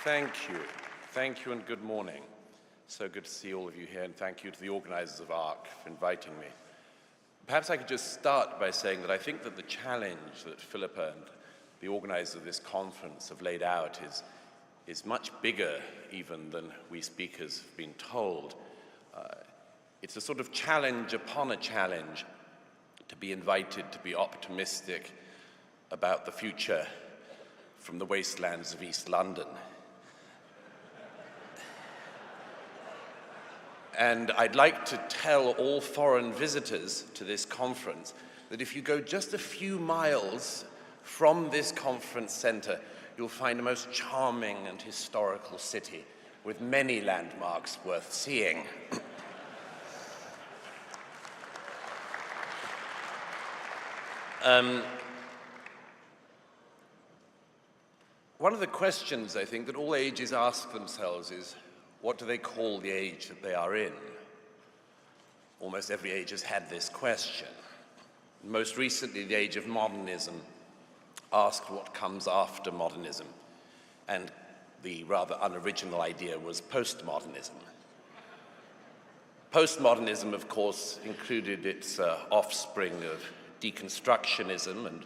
Thank you. Thank you and good morning. So good to see all of you here, and thank you to the organizers of ARC for inviting me. Perhaps I could just start by saying that I think that the challenge that Philippa and the organizers of this conference have laid out is much bigger even than we speakers have been told. It's a sort of challenge upon a challenge to be invited to be optimistic about the future from the wastelands of East London. And I'd like to tell all foreign visitors to this conference that if you go just a few miles from this conference center, you'll find a most charming and historical city with many landmarks worth seeing. One of the questions, I think, that all ages ask themselves is, what do they call the age that they are in? Almost every age has had this question. Most recently, the age of modernism asked what comes after modernism, and the rather unoriginal idea was postmodernism. Postmodernism, of course, included its offspring of deconstructionism, and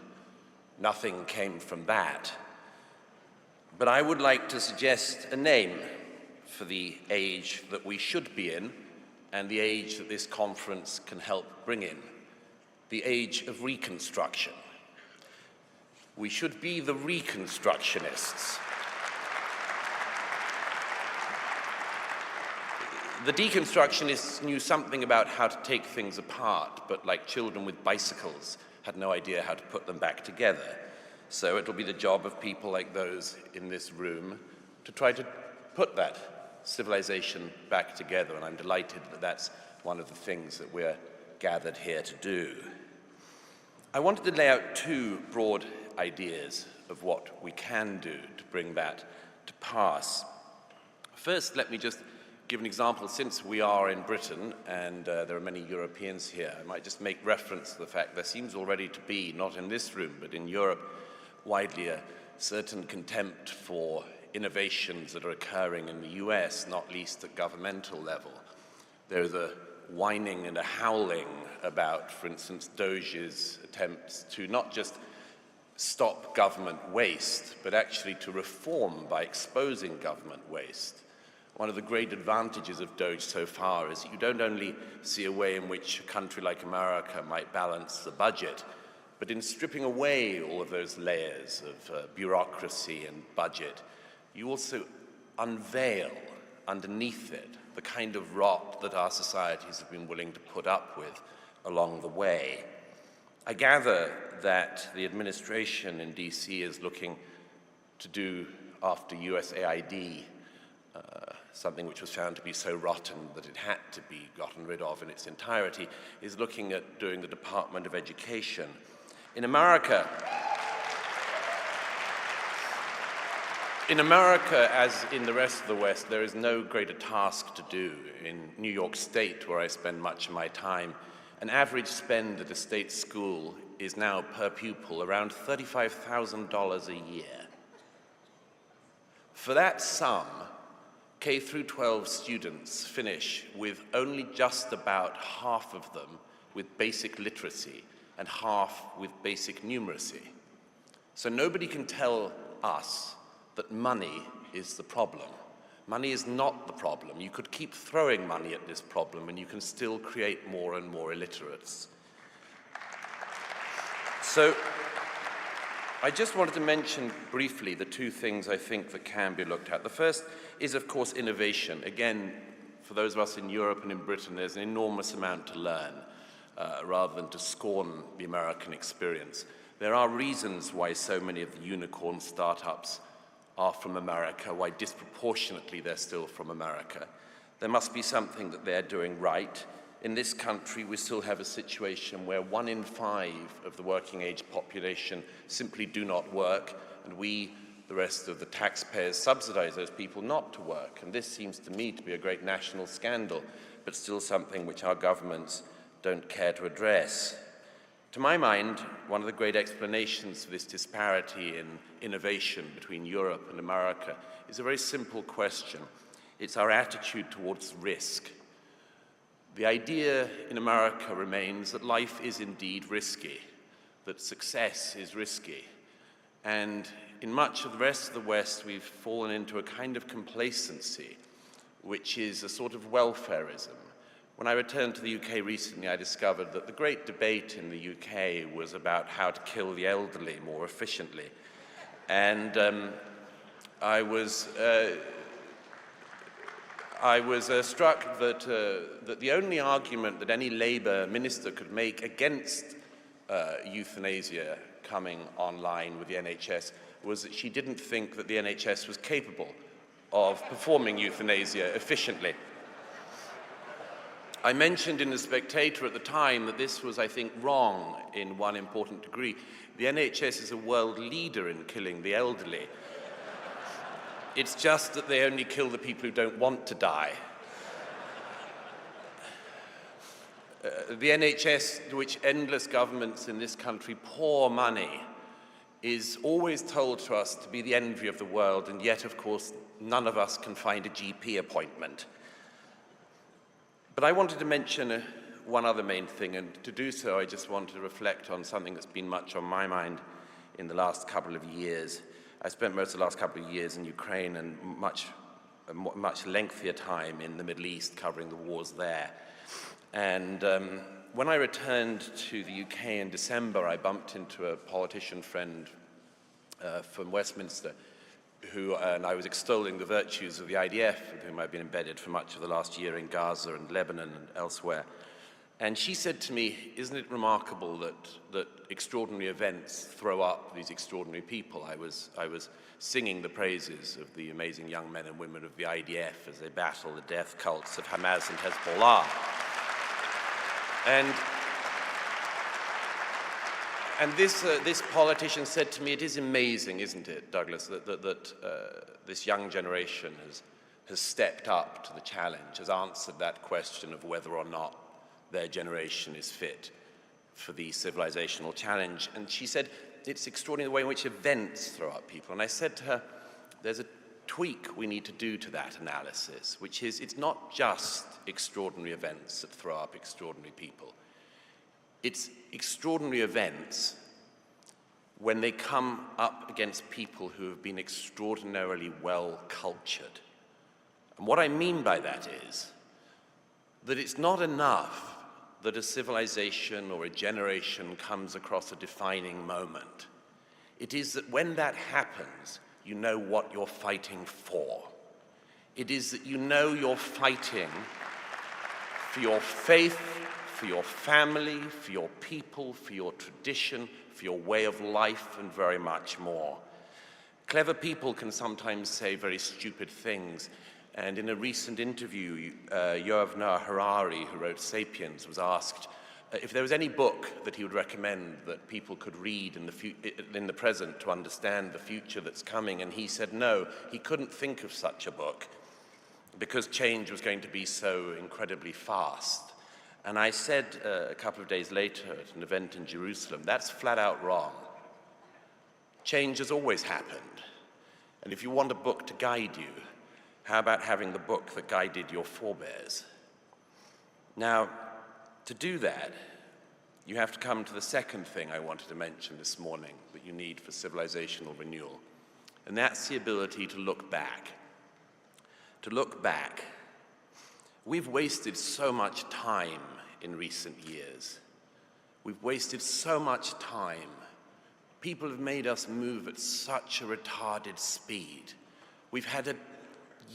nothing came from that. But I would like to suggest a name for the age that we should be in, and the age that this conference can help bring in, the age of reconstruction. We should be the reconstructionists. The deconstructionists knew something about how to take things apart, but like children with bicycles, had no idea how to put them back together. So it'll be the job of people like those in this room to try to put that civilization back together, and I'm delighted that that's one of the things that we're gathered here to do. I wanted to lay out two broad ideas of what we can do to bring that to pass. First, let me just give an example. Since we are in Britain and there are many Europeans here, I might just make reference to the fact there seems already to be, not in this room, but in Europe, widely a certain contempt for innovations that are occurring in the US, not least at governmental level. There's a whining and a howling about, for instance, Doge's attempts to not just stop government waste, but actually to reform by exposing government waste. One of the great advantages of Doge so far is that you don't only see a way in which a country like America might balance the budget, but in stripping away all of those layers of bureaucracy and budget, you also unveil underneath it the kind of rot that our societies have been willing to put up with along the way. I gather that the administration in DC is looking to do, after USAID, something which was found to be so rotten that it had to be gotten rid of in its entirety, is looking at doing the Department of Education. In America, as in the rest of the West, there is no greater task to do. In New York State, where I spend much of my time, an average spend at a state school is now per pupil around $35,000 a year. For that sum, K through 12 students finish with only just about half of them with basic literacy and half with basic numeracy. So nobody can tell us that money is the problem. Money is not the problem. You could keep throwing money at this problem and you can still create more and more illiterates. So I just wanted to mention briefly the two things I think that can be looked at. The first is, of course, innovation. Again, for those of us in Europe and in Britain, there's an enormous amount to learn, rather than to scorn the American experience. There are reasons why so many of the unicorn startups are from America, why disproportionately they're still from America. There must be something that they're doing right. In this country, we still have a situation where 1 in 5 of the working age population simply do not work, and we, the rest of the taxpayers, subsidize those people not to work. And this seems to me to be a great national scandal, but still something which our governments don't care to address. To my mind, one of the great explanations for this disparity in innovation between Europe and America is a very simple question. It's our attitude towards risk. The idea in America remains that life is indeed risky, that success is risky. And in much of the rest of the West, we've fallen into a kind of complacency, which is a sort of welfarism. When I returned to the UK recently, I discovered that the great debate in the UK was about how to kill the elderly more efficiently. And I was struck that the only argument that any Labour minister could make against euthanasia coming online with the NHS was that she didn't think that the NHS was capable of performing euthanasia efficiently. I mentioned in The Spectator at the time that this was, I think, wrong in one important degree. The NHS is a world leader in killing the elderly. It's just that they only kill the people who don't want to die. The NHS, to which endless governments in this country pour money, is always told to us to be the envy of the world, and yet, of course, none of us can find a GP appointment. But I wanted to mention one other main thing, and to do so, I just want to reflect on something that's been much on my mind in the last couple of years. I spent most of the last couple of years in Ukraine and a much lengthier time in the Middle East covering the wars there. And when I returned to the UK in December, I bumped into a politician friend from Westminster and I was extolling the virtues of the IDF, with whom I've been embedded for much of the last year in Gaza and Lebanon and elsewhere. And she said to me, isn't it remarkable that extraordinary events throw up these extraordinary people? I was singing the praises of the amazing young men and women of the IDF as they battle the death cults of Hamas and Hezbollah. And this politician said to me, it is amazing, isn't it, Douglas, that this young generation has stepped up to the challenge, has answered that question of whether or not their generation is fit for the civilizational challenge. And she said, it's extraordinary the way in which events throw up people. And I said to her, there's a tweak we need to do to that analysis, which is it's not just extraordinary events that throw up extraordinary people. It's extraordinary events when they come up against people who have been extraordinarily well cultured. And what I mean by that is that it's not enough that a civilization or a generation comes across a defining moment. It is that when that happens, you know what you're fighting for. It is that you know you're fighting for your faith, for your family, for your people, for your tradition, for your way of life, and very much more. Clever people can sometimes say very stupid things. And in a recent interview, Yuval Noah Harari, who wrote *Sapiens*, was asked if there was any book that he would recommend that people could read in the present to understand the future that's coming, and he said no, he couldn't think of such a book because change was going to be so incredibly fast. And I said a couple of days later at an event in Jerusalem, that's flat out wrong. Change has always happened. And if you want a book to guide you, how about having the book that guided your forebears? Now, to do that, you have to come to the second thing I wanted to mention this morning that you need for civilizational renewal, and that's the ability to look back. To look back. We've wasted so much time in recent years. We've wasted so much time. People have made us move at such a retarded speed. We've had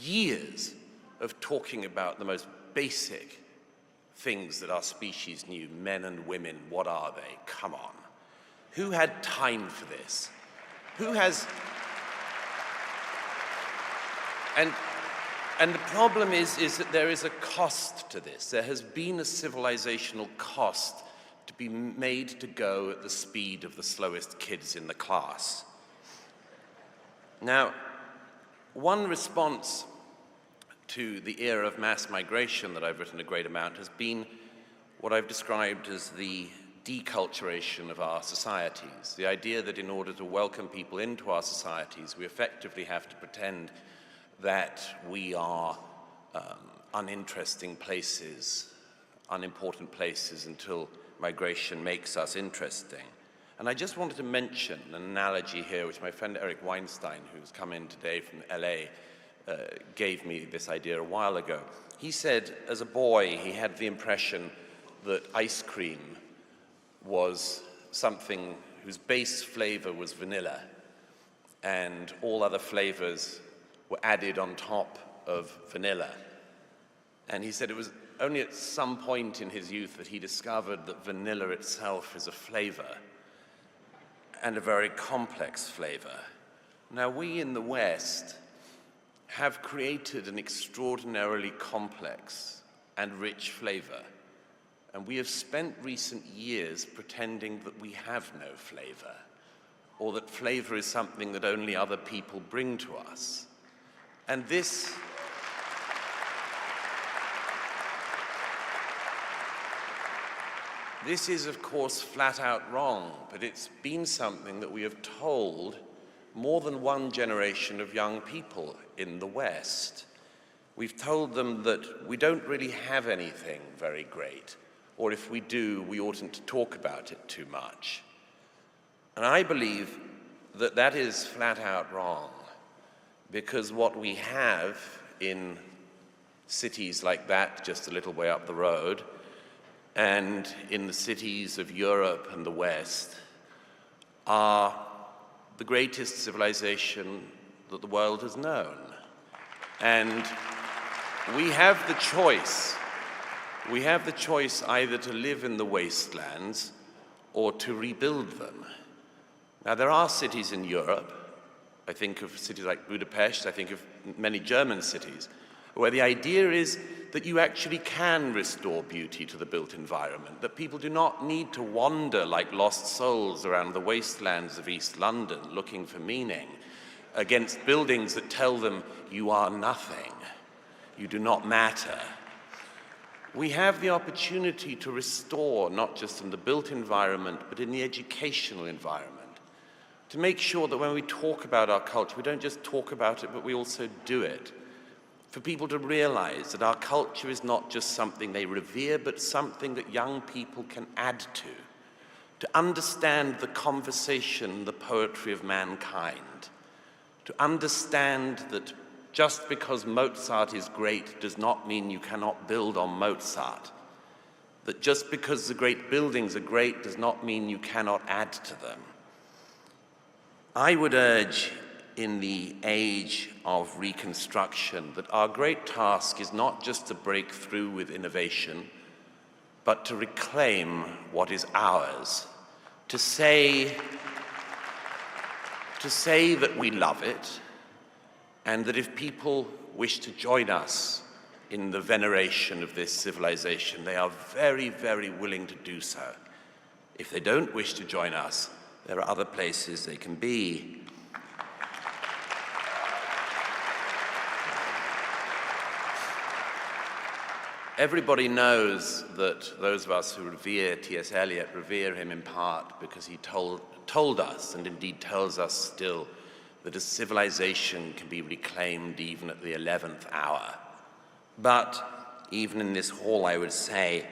years of talking about the most basic things that our species knew, men and women, what are they? Come on. Who had time for this? Who has... And the problem is that there is a cost to this. There has been a civilizational cost to be made to go at the speed of the slowest kids in the class. Now, one response to the era of mass migration that I've written a great amount has been what I've described as the deculturation of our societies. The idea that in order to welcome people into our societies, we effectively have to pretend that we are uninteresting places, unimportant places until migration makes us interesting. And I just wanted to mention an analogy here, which my friend Eric Weinstein, who's come in today from LA, gave me this idea a while ago. He said, as a boy, he had the impression that ice cream was something whose base flavor was vanilla, and all other flavors were added on top of vanilla. And he said it was only at some point in his youth that he discovered that vanilla itself is a flavor, and a very complex flavor. Now, we in the West have created an extraordinarily complex and rich flavor, and we have spent recent years pretending that we have no flavor, or that flavor is something that only other people bring to us. And this is, of course, flat out wrong, but it's been something that we have told more than one generation of young people in the West. We've told them that we don't really have anything very great, or if we do, we oughtn't to talk about it too much. And I believe that that is flat out wrong, because what we have in cities like that, just a little way up the road, and in the cities of Europe and the West, are the greatest civilization that the world has known. And we have the choice. We have the choice either to live in the wastelands or to rebuild them. Now, there are cities in Europe, I think of cities like Budapest, I think of many German cities, where the idea is that you actually can restore beauty to the built environment, that people do not need to wander like lost souls around the wastelands of East London looking for meaning against buildings that tell them you are nothing, you do not matter. We have the opportunity to restore, not just in the built environment, but in the educational environment, to make sure that when we talk about our culture, we don't just talk about it, but we also do it. For people to realize that our culture is not just something they revere, but something that young people can add to understand the conversation, the poetry of mankind, to understand that just because Mozart is great does not mean you cannot build on Mozart, that just because the great buildings are great does not mean you cannot add to them. I would urge, in the age of reconstruction, that our great task is not just to break through with innovation, but to reclaim what is ours, to say that we love it, and that if people wish to join us in the veneration of this civilization, they are very, very willing to do so. If they don't wish to join us, there are other places they can be. Everybody knows that those of us who revere T.S. Eliot revere him in part because he told us, and indeed tells us still, that a civilization can be reclaimed even at the 11th hour. But even in this hall, I would say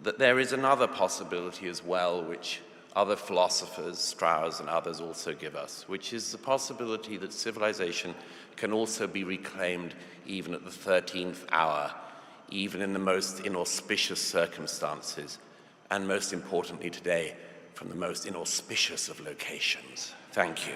that there is another possibility as well, which other philosophers, Strauss and others, also give us, which is the possibility that civilization can also be reclaimed even at the 13th hour, even in the most inauspicious circumstances, and most importantly today, from the most inauspicious of locations. Thank you.